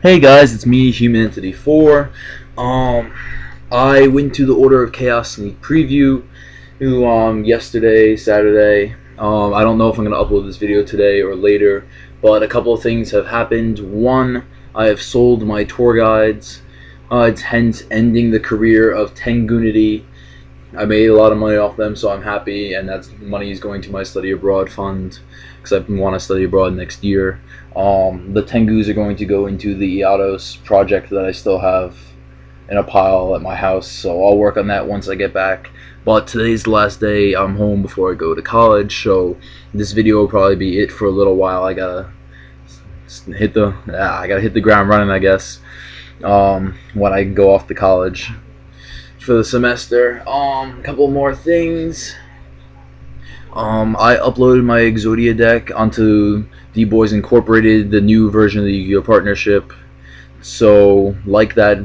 Hey guys, it's me, Humanity 4. I went to the Order of Chaos sneak preview yesterday, Saturday. I don't know if I'm gonna upload this video today or later, but a couple of things have happened. One, I have sold my tour guides. It's hence ending the career of Tengunity. I made a lot of money off them, so I'm happy, and that money is going to my study abroad fund because I want to study abroad next year. The Tengus are going to go into the Iados project that I still have in a pile at my house, so I'll work on that once I get back. But today's the last day I'm home before I go to college, so this video will probably be it for a little while. I gotta hit the ground running, I guess, when I go off to college for the semester. A couple more things. I uploaded my Exodia deck onto D-Boys Incorporated, the new version of the Yu-Gi-Oh! Partnership. So, like that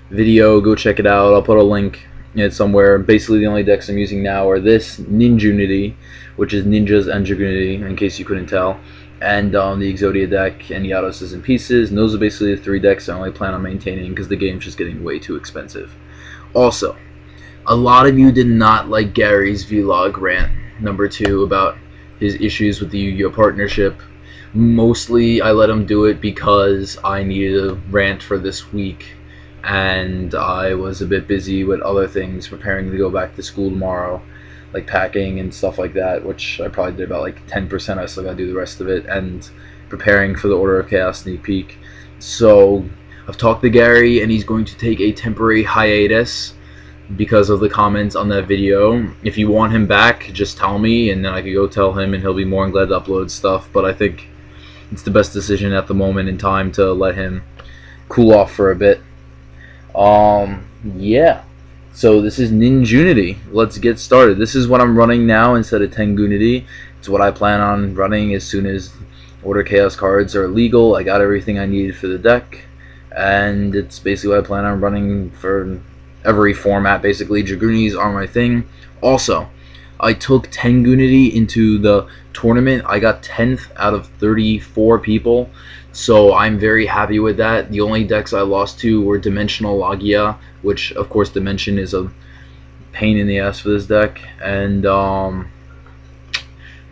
video, go check it out. I'll put a link in it somewhere. Basically, the only decks I'm using now are this Ninjunity, which is Ninjas and Dragunity, in case you couldn't tell, and the Exodia deck and Iados is in pieces. And those are basically the three decks I only plan on maintaining because the game's just getting way too expensive. Also, a lot of you did not like Gary's vlog rant number 2 about his issues with the Yu-Gi-Oh! Partnership. Mostly I let him do it because I needed a rant for this week, and I was a bit busy with other things, preparing to go back to school tomorrow, like packing and stuff like that, which I probably did about like 10%. I still gotta do the rest of it, and preparing for the Order of Chaos sneak peek. So I've talked to Gary, and he's going to take a temporary hiatus because of the comments on that video. If you want him back, just tell me, and then I could go tell him, and he'll be more than glad to upload stuff. But I think it's the best decision at the moment in time to let him cool off for a bit. Yeah. So this is Ninjunity. Let's get started. This is what I'm running now instead of Tengunity. It's what I plan on running as soon as Order Chaos cards are legal. I got everything I needed for the deck, and it's basically what I plan on running for every format. Basically, Dragunities are my thing. Also, I took Tengunity into the tournament. I got 10th out of 34 people, so I'm very happy with that. The only decks I lost to were Dimensional Logia, which of course Dimension is a pain in the ass for this deck, and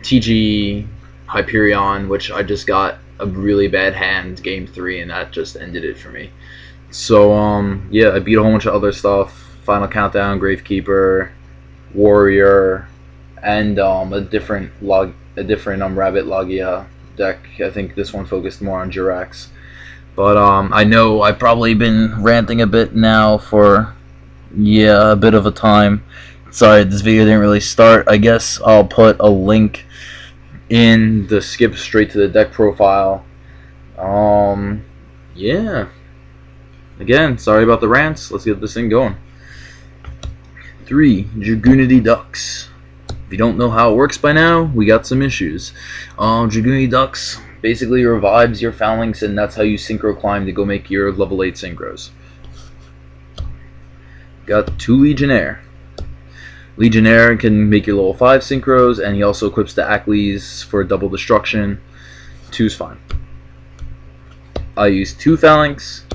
TG Hyperion, which I just got a really bad hand game 3, and that just ended it for me. So yeah, I beat a whole bunch of other stuff: Final Countdown, Gravekeeper, Warrior, and a different Rabbit Logia deck. I think this one focused more on Jirax. But I know I've probably been ranting a bit now for a bit of a time. Sorry, this video didn't really start. I guess I'll put a link in the skip straight to the deck profile. Yeah. Again, sorry about the rants. Let's get this thing going. 3. Dragunity Ducks. If you don't know how it works by now, we got some issues. Dragunity Ducks basically revives your phalanx, and that's how you synchro climb to go make your level 8 synchros. Got 2 Legionnaire. Legionnaire can make your level 5 synchros, and he also equips the Acklys for double destruction. 2's fine. I use 2 phalanx.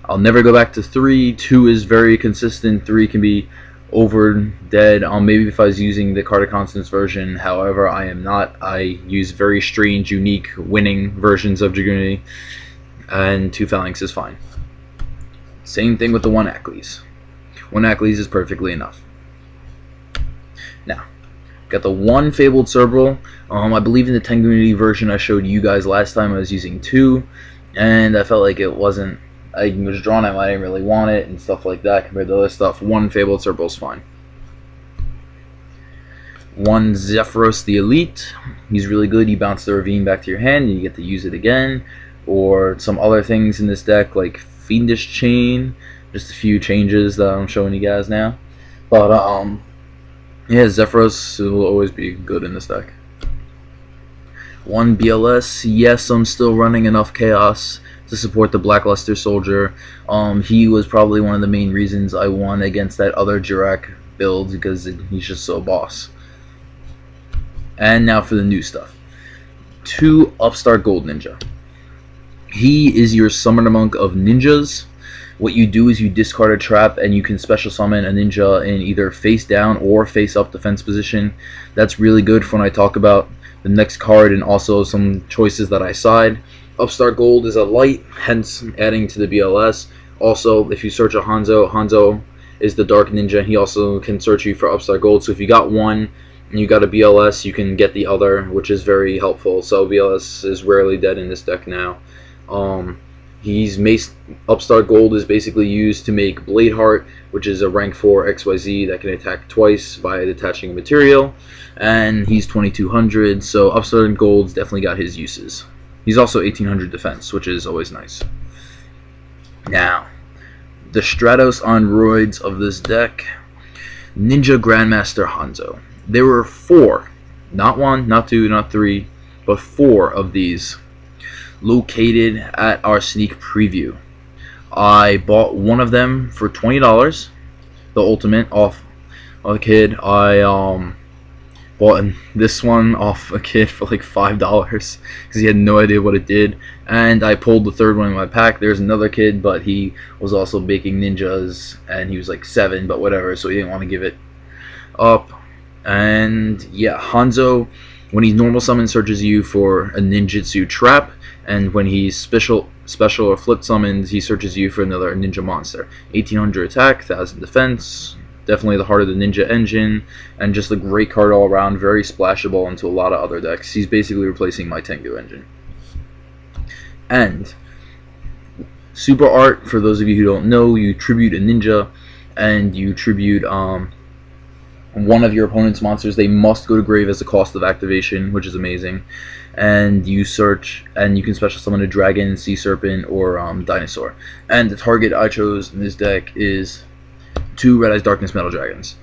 I'll never go back to 3. 2 is very consistent. 3 can be over dead. Maybe if I was using the Card of Constance version. However, I am not. I use very strange, unique, winning versions of Dragunity, and 2 phalanx is fine. Same thing with the 1 Acklys. 1 Acklys is perfectly enough. Now, got the 1 Fabled Cerebral. I believe in the Tengunity version I showed you guys last time I was using 2, and I felt like it wasn't. I was drawn at, I didn't really want it and stuff like that compared to other stuff. 1 Fabled Cerebral is fine. 1 Zephyros the Elite. He's really good. You bounce the Ravine back to your hand and you get to use it again. Or some other things in this deck like Fiendish Chain. Just a few changes that I'm showing you guys now. But yeah, Zephyros will always be good in this deck. 1 BLS. Yes, I'm still running enough Chaos to support the Blackluster Soldier. He was probably one of the main reasons I won against that other Jirac build, because he's just so boss. And now for the new stuff. 2 Upstart Gold Ninja. He is your summoner monk of ninjas. What you do is you discard a trap and you can special summon a ninja in either face down or face up defense position. That's really good for when I talk about the next card and also some choices that I side. Upstart Gold is a light, hence adding to the BLS. Also, if you search a Hanzo, Hanzo is the Dark Ninja. He also can search you for Upstart Gold. So if you got one and you got a BLS, you can get the other, which is very helpful. So BLS is rarely dead in this deck now. He's Upstart Gold is basically used to make Bladeheart, which is a rank 4 XYZ that can attack twice by detaching material, and he's 2200, so Upstart Gold's definitely got his uses. He's also 1800 defense, which is always nice. Now, the Stratos on roids of this deck, Ninja Grandmaster Hanzo. There were 4, not 1, not 2, not 3, but 4 of these located at our sneak preview. I bought one of them for $20, the ultimate off a kid. I bought this one off a kid for like $5 because he had no idea what it did, and I pulled the third one in my pack. There's another kid, but he was also making ninjas and he was like 7, but whatever, so he didn't want to give it up. And yeah, Hanzo, when he's normal summon, searches you for a ninjutsu trap, and when he's special or flip summons, he searches you for another ninja monster. 1800 attack, 1000 defense, definitely the heart of the ninja engine, and just a great card all around, very splashable into a lot of other decks. He's basically replacing my Tengu engine. And super art, for those of you who don't know, you tribute a ninja, and you tribute one of your opponent's monsters. They must go to grave as a cost of activation, which is amazing. And you search, and you can special summon a dragon, sea serpent, or dinosaur. And the target I chose in this deck is 2 Red Eyes Darkness Metal Dragons.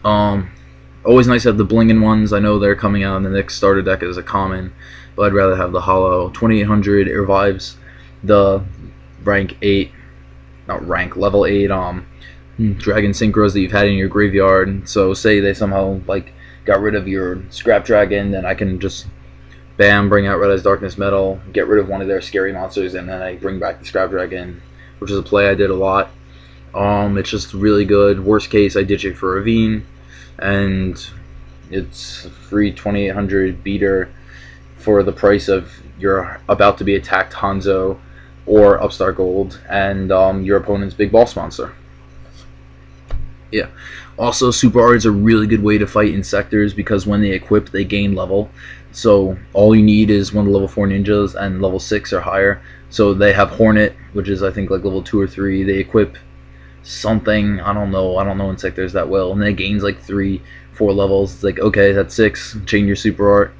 Always nice to have the blingin' ones. I know they're coming out in the next starter deck as a common, but I'd rather have the hollow. 2800, it revives the level 8 dragon synchros that you've had in your graveyard. So say they somehow like got rid of your scrap dragon, then I can just bam, bring out Red Eyes Darkness Metal, get rid of one of their scary monsters, and then I bring back the scrap dragon, which is a play I did a lot. It's just really good. Worst case, I ditch it for Ravine, and it's a free 2800 beater for the price of your about to be attacked Hanzo or Upstart Gold and your opponent's big boss monster. Yeah. Also, super art is a really good way to fight in sectors because when they equip, they gain level. So all you need is one of the level 4 ninjas and level 6 or higher. So they have Hornet, which is I think like level 2 or 3. They equip something, I don't know in sectors that well, and it gains like 3-4 levels. It's like, okay, that's 6. Chain your super art,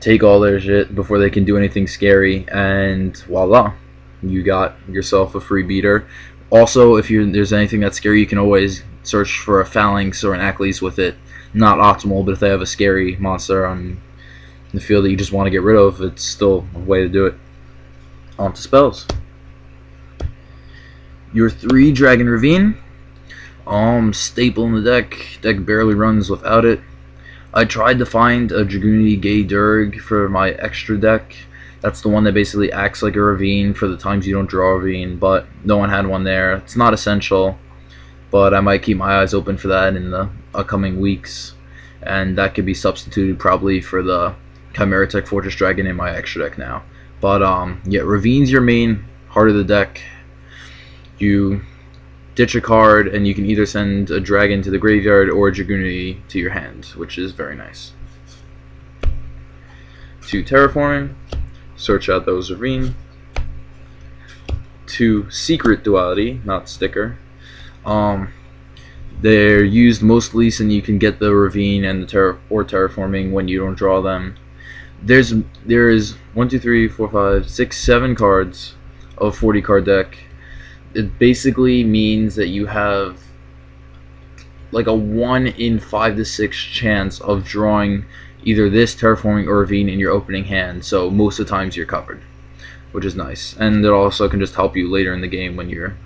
take all their shit before they can do anything scary, and voila, you got yourself a free beater. Also, if there's anything that's scary, you can always search for a Phalanx or an Achilles with it. Not optimal, but if they have a scary monster on the field that you just want to get rid of, it's still a way to do it. On to spells. Your 3 Dragon Ravine, staple in the deck. Deck barely runs without it. I tried to find a Dragunity Gay Durg for my extra deck. That's the one that basically acts like a Ravine for the times you don't draw a Ravine, but no one had one there. It's not essential, but I might keep my eyes open for that in the upcoming weeks, and that could be substituted probably for the Chimera Tech Fortress Dragon in my extra deck now. But yeah, Ravine's your main heart of the deck. You ditch a card, and you can either send a dragon to the graveyard or a Dragunity to your hand, which is very nice. 2 Terraforming, search out those Ravine. 2 Secret Duality, not Sticker. They're used mostly so you can get the Ravine and the Terraforming when you don't draw them. There is 1, 2, 3, 4, 5, 6, 7 cards of 40 card deck. It basically means that you have like a 1 in 5 to 6 chance of drawing either this Terraforming or Ravine in your opening hand, so most of the times you're covered, which is nice. And it also can just help you later in the game when you're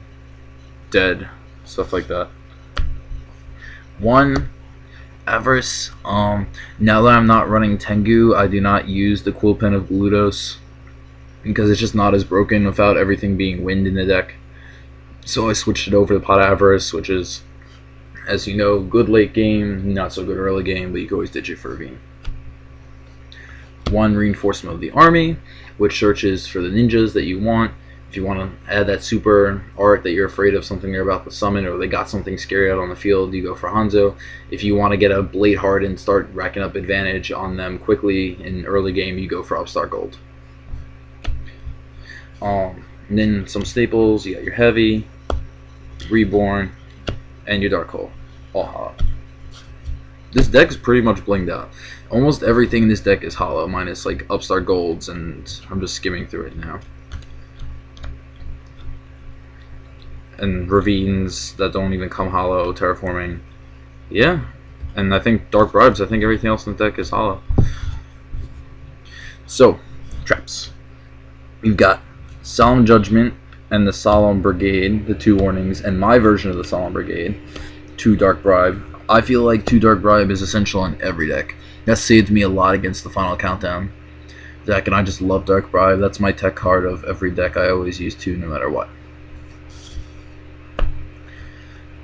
dead, stuff like that. 1 Avarice. Now that I'm not running Tengu, I do not use the Quill Pen of Glutos. because it's just not as broken without everything being wind in the deck. So I switched it over to Pot Avarice, which is, as you know, good late game, not so good early game, but you can always ditch it for a Veen. 1 Reinforcement of the Army, which searches for the ninjas that you want. If you want to add that super art that you're afraid of something they're about to summon, or they got something scary out on the field, you go for Hanzo. If you want to get a Blade Heart and start racking up advantage on them quickly in early game, you go for Upstart Gold. And then some staples, you got your Heavy, Reborn, and your Dark Hole, all hollow. This deck is pretty much blinged out. Almost everything in this deck is hollow, minus like Upstart Golds, and I'm just skimming through it now. And Ravines that don't even come hollow, Terraforming. Yeah, and I think Dark Bribes, I think everything else in the deck is hollow. So, traps. We've got Solemn Judgment and the Solemn Brigade, the 2 warnings, and my version of the Solemn Brigade, 2 Dark Bribe. I feel like 2 Dark Bribe is essential in every deck. That saved me a lot against the Final Countdown deck, and I just love Dark Bribe. That's my tech card of every deck. I always use 2 no matter what.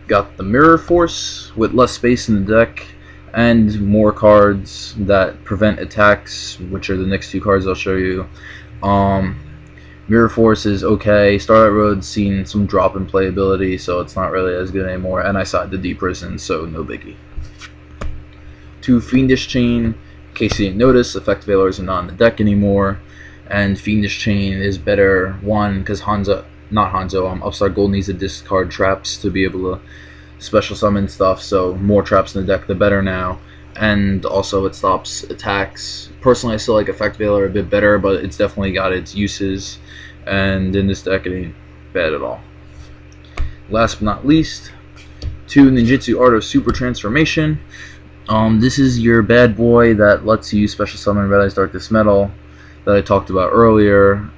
Got the Mirror Force with less space in the deck and more cards that prevent attacks, which are the next 2 cards I'll show you. Mirror Force is okay. Starlight Road's seen some drop in playability, so it's not really as good anymore. And I side the Deep Prison, so no biggie. 2 Fiendish Chain. In case you didn't notice, Effect Veilers are not in the deck anymore. And Fiendish Chain is better, 1, because Upstart Gold needs to discard traps to be able to special summon stuff, so more traps in the deck the better now. And also it stops attacks. Personally, I still like Effect Veiler a bit better, but it's definitely got its uses, and in this deck it ain't bad at all. Last but not least, 2 Ninjutsu Art of Super Transformation. This is your bad boy that lets you special summon Red Eyes Darkest Metal that I talked about earlier.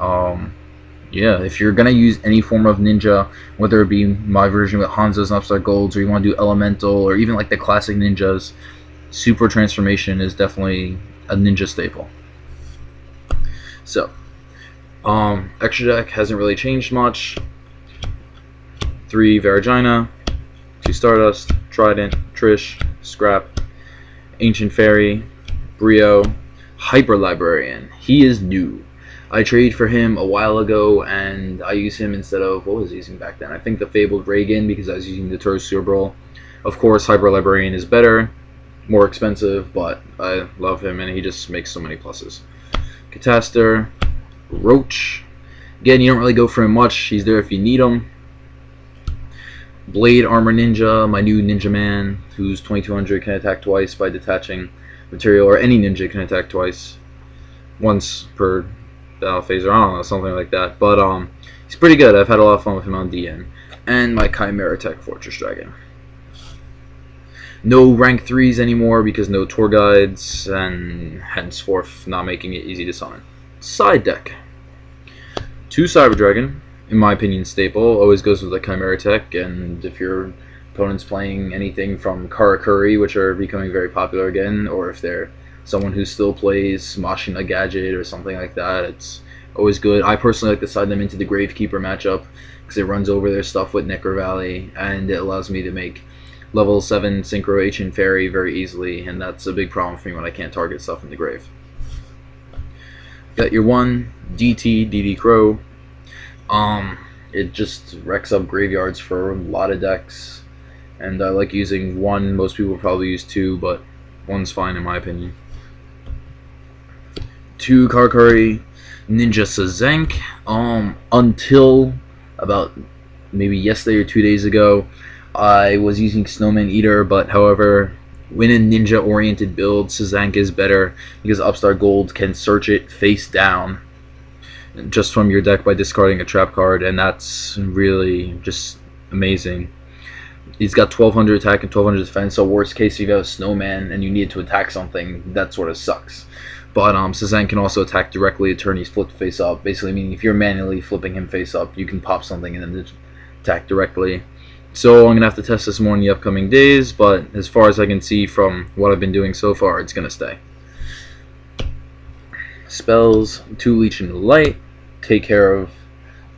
Yeah, if you're gonna use any form of ninja, whether it be my version with Hanzo's and Upstart Golds, or you want to do Elemental, or even like the classic ninjas, Super Transformation is definitely a ninja staple. So, extra deck hasn't really changed much. 3 Verigina, 2 Stardust, Trident, Trish, Scrap, Ancient Fairy, Brio, Hyper Librarian. He is new. I traded for him a while ago, and I use him instead of, what was I using back then? I think the Fabled Reagan, because I was using the Toro Cerebral. Of course, Hyper Librarian is better, more expensive, but I love him, and he just makes so many pluses. Catastor, Roach. Again, you don't really go for him much. He's there if you need him. Blade Armor Ninja, my new Ninja Man, who's 2200, can attack twice by detaching material, or any ninja can attack twice. Once per battle phase, or I don't know, something like that. But he's pretty good. I've had a lot of fun with him on DN. And my Chimera Tech Fortress Dragon. No rank 3s anymore because no tour guides, and henceforth not making it easy to summon. Side deck. 2 Cyber Dragon, in my opinion, staple. Always goes with the Chimera Tech, and if your opponent's playing anything from Karakuri, which are becoming very popular again, or if they're someone who still plays Machina Gadget or something like that, it's always good. I personally like to side them into the Gravekeeper matchup because it runs over their stuff with Necro Valley, and it allows me to make level 7 Synchro Ancient Fairy very easily, and that's a big problem for me when I can't target stuff in the grave. Got your 1 DD Crow. It just wrecks up graveyards for a lot of decks, and I like using 1. Most people probably use 2, but 1's fine in my opinion. 2 Karakuri Ninja Sazank. Until about maybe yesterday or 2 days ago, I was using Snowman Eater, but however, when a ninja oriented build, Sazank is better because Upstart Gold can search it face down just from your deck by discarding a trap card, and that's really just amazing. He's got 1200 attack and 1200 defense, so worst case if you have a Snowman and you need to attack something, that sort of sucks. But Sazank can also attack directly a turn he's flipped face up, basically meaning if you're manually flipping him face up, you can pop something and then attack directly. So I'm going to have to test this more in the upcoming days, but as far as I can see from what I've been doing so far, it's going to stay. Spells, 2 Leech into Light, take care of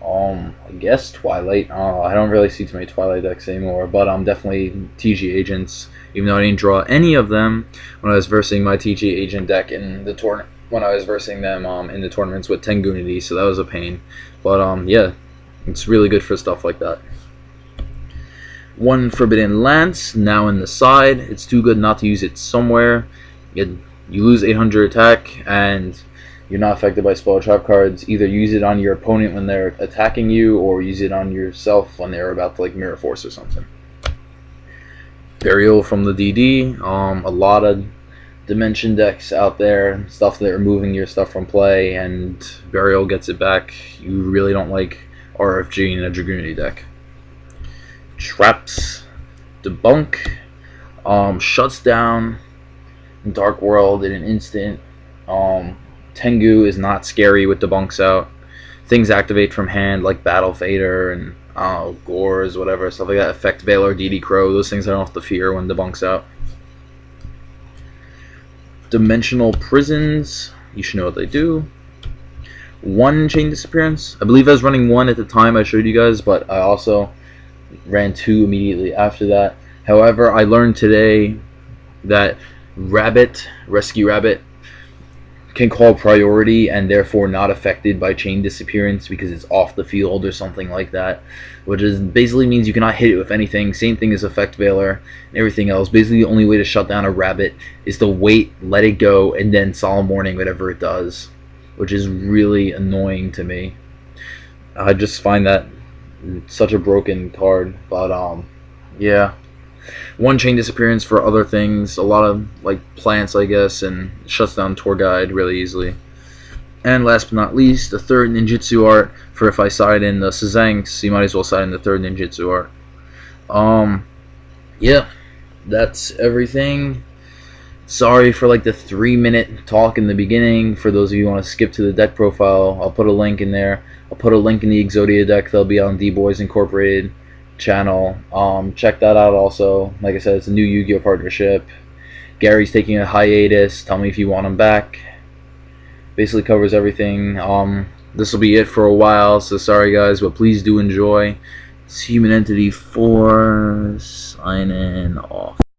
I guess Twilight. I don't really see too many Twilight decks anymore, but definitely TG agents. Even though I didn't draw any of them when I was versing my TG agent deck in the tournament, when I was versing them in the tournaments with Tengunity, so that was a pain. But yeah, it's really good for stuff like that. One Forbidden Lance now in the side. It's too good not to use it somewhere. You lose 800 attack and you're not affected by spell trap cards. Either use it on your opponent when they're attacking you, or use it on yourself when they're about to like Mirror Force or something. Burial from the DD. A lot of Dimension decks out there, stuff that are moving your stuff from play, and Burial gets it back. You really don't like RFG in a Dragunity deck. Traps, Debunk, shuts down Dark World in an instant. Tengu is not scary with Debunks out. Things activate from hand like Battle Fader and Gores, whatever, stuff like that. Effect Veil, DD Crow, those things I don't have to fear when Debunks out. Dimensional Prisons, you should know what they do. One Chain Disappearance. I believe I was running one at the time I showed you guys, but I also ran two immediately after that. However, I learned today that Rescue Rabbit, can call priority and therefore not affected by chain disappearance because it's off the field or something like that, which is basically means you cannot hit it with anything. Same thing as Effect Veiler and everything else. Basically, the only way to shut down a rabbit is to wait, let it go, and then Solemn Warning whatever it does, which is really annoying to me. I just find that such a broken card, but yeah. One Chain Disappearance for other things, a lot of like plants, I guess, and shuts down Tour Guide really easily. And last but not least, the third Ninjutsu art for if I side in the Sazanks, you might as well side in the third Ninjutsu art. Yeah, that's everything. Sorry for like the 3-minute talk in the beginning. For those of you who want to skip to the deck profile, I'll put a link in there. I'll put a link in the Exodia deck. They'll be on D-Boys Incorporated channel. Check that out also. Like I said, it's a new Yu-Gi-Oh partnership. Gary's taking a hiatus. Tell me if you want him back. Basically covers everything. This will be it for a while, so sorry guys, but please do enjoy. It's Human Entity 4 signing off.